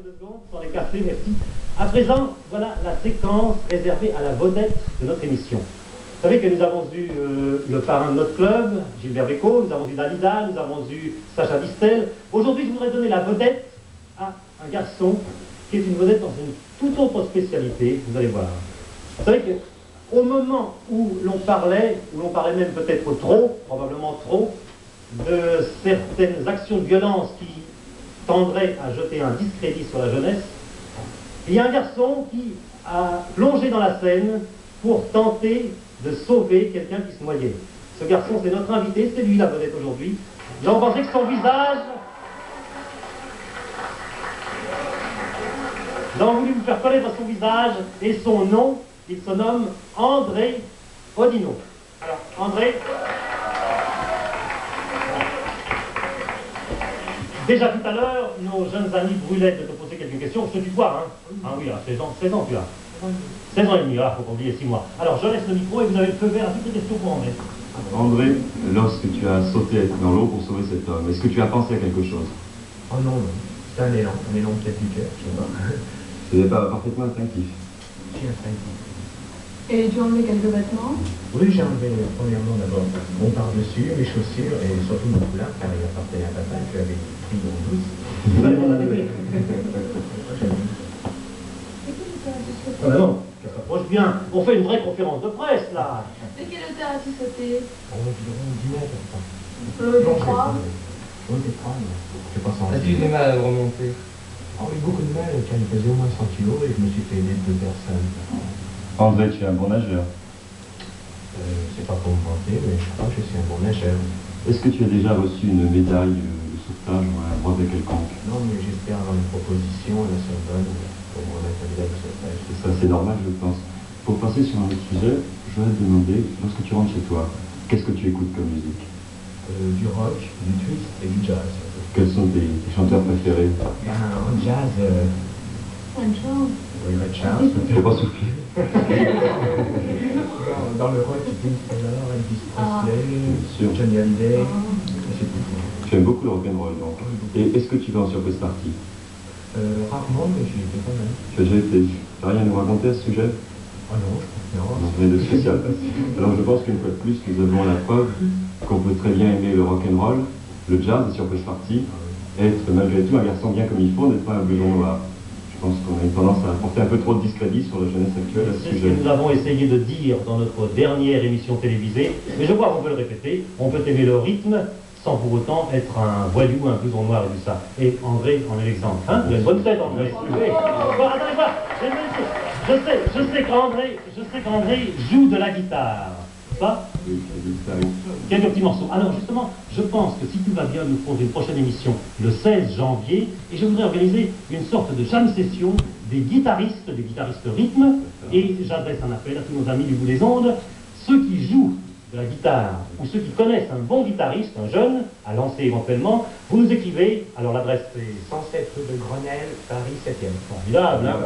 2 secondes, sans les casser, merci. À présent, voilà la séquence réservée à la vedette de notre émission. Vous savez que nous avons eu le parrain de notre club, Gilbert Bécaud, nous avons eu Dalida, nous avons eu Sacha Distel. Aujourd'hui, je voudrais donner la vedette à un garçon qui est une vedette dans une toute autre spécialité, vous allez voir. Vous savez qu'au moment où l'on parlait même peut-être trop, probablement trop, de certaines actions de violence qui tendrait à jeter un discrédit sur la jeunesse, il y a un garçon qui a plongé dans la Seine pour tenter de sauver quelqu'un qui se noyait. Ce garçon, c'est notre invité, c'est lui la vedette aujourd'hui. J'en pensais que son visage... J'ai voulu vous faire connaître son visage et son nom. Il se nomme André Odino. Alors, André... Déjà tout à l'heure, nos jeunes amis brûlaient de te poser quelques questions. Je te tutoie, hein? Ah oui, à 16 ans tu as. 16 ans et demi, faut pas oublier 6 mois. Alors, je laisse le micro et vous avez le feu vert à toutes les questions pour André. André, lorsque tu as sauté dans l'eau pour sauver cet homme, est-ce que tu as pensé à quelque chose? Oh non, non. C'est un élan peut-être du cœur, je sais pas. Ce n'est pas parfaitement instinctif. C'est instinctif. Et tu as enlevé quelques vêtements? Oui, j'ai enlevé premièrement d'abord mon par-dessus, mes chaussures et surtout mon foulard, car il appartenait à papa, je l'avais pris en douce. Ah ben non, ça s'approche bien. On fait une vraie conférence de presse, là. De quelle hauteur as-tu sauté? Environ 10 mètres, ça. De 3? Oui, c'est 3, mais je pense en... As-tu eu du mal à remonter? Oh, j'ai beaucoup de mal, car il pesait au moins 100 kilos et je me suis fait aider de 2 personnes. André, tu es un bon nageur. C'est pas pour me vanter, mais je crois que je suis un bon nageur. Est-ce que tu as déjà reçu une médaille de sauvetage ou un brevet quelconque? Non, mais j'espère avoir une proposition à la Sorbonne pour mon candidat de sauvetage. Ça, c'est normal, je pense. Pour passer sur un autre sujet, je voudrais te demander, lorsque tu rentres chez toi, qu'est-ce que tu écoutes comme musique? Du rock, du twist et du jazz. Quels sont tes chanteurs préférés? En jazz, Bonne chance. oui, Ray Charles. Je ne peux pas souffler. Dans le rock, Pink Taylor, Elvis Ah. Presley, Johnny Hallyday, et c'est tout. Tu aimes beaucoup le rock'n'roll, donc. Et est-ce que tu vas en surprise party? Rarement, mais j'y étais quand même. Tu as déjà été. Tu n'as rien à nous raconter à ce sujet? Oh non, je pense que Non, rien de spécial. Alors je pense qu'une fois de plus, nous avons la preuve qu'on peut très bien aimer le rock'n'roll, le jazz, les surprises parties, être malgré tout un garçon bien comme il faut, n'être pas un blouson noir. Je pense qu'on a une tendance à apporter un peu trop de discrédit sur la jeunesse actuelle à ce C'est ce sujet. que nous avons essayé de dire dans notre dernière émission télévisée, mais je crois qu'on peut le répéter, on peut aimer le rythme sans pour autant être un voyou, un blouson noir et tout ça. Et André en est l'exemple. Hein, vous avez une bonne tête, André. Oui. Bon, attendez voir, je sais qu'André joue de la guitare. Ça, Oui, ça arrive. quelques petits morceaux. Alors justement, je pense que si tout va bien, nous ferons une prochaine émission le 16 janvier, et je voudrais organiser une sorte de jam session des guitaristes rythme, et j'adresse un appel à tous nos amis du bout des ondes, ceux qui jouent de la guitare, ou ceux qui connaissent un bon guitariste, un jeune, à lancer éventuellement, vous nous écrivez, alors l'adresse c'est 107 rue de Grenelle, Paris 7e. formidable, hein,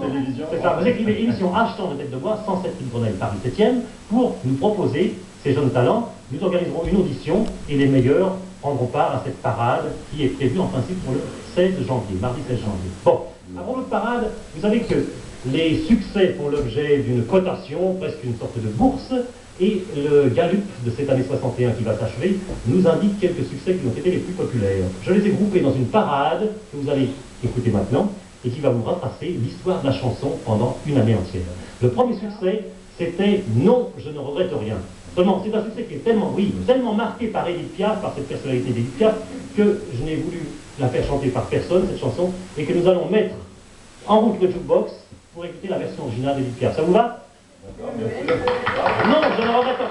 télévision. c'est ça, vous écrivez émission Achetant de tête de bois, 107 rue de Grenelle, Paris 7e, pour nous proposer ces jeunes talents. Nous organiserons une audition et les meilleurs prendront part à cette parade qui est prévue en principe pour le 16 janvier, mardi 16 janvier. Bon, avant notre parade, vous savez que les succès font l'objet d'une cotation, presque une sorte de bourse, et le Gallup de cette année 61 qui va s'achever nous indique quelques succès qui ont été les plus populaires. Je les ai groupés dans une parade que vous allez écouter maintenant et qui va vous retracer l'histoire de la chanson pendant une année entière. Le premier succès, c'était « Non, je ne regrette rien ». Seulement, c'est un succès qui est tellement marqué par Edith Piaf, par cette personnalité d'Edith Piaf, que je n'ai voulu la faire chanter par personne, cette chanson, et que nous allons mettre en route le jukebox pour écouter la version originale d'Edith Piaf. Ça vous va? Non, je ne regrette pas.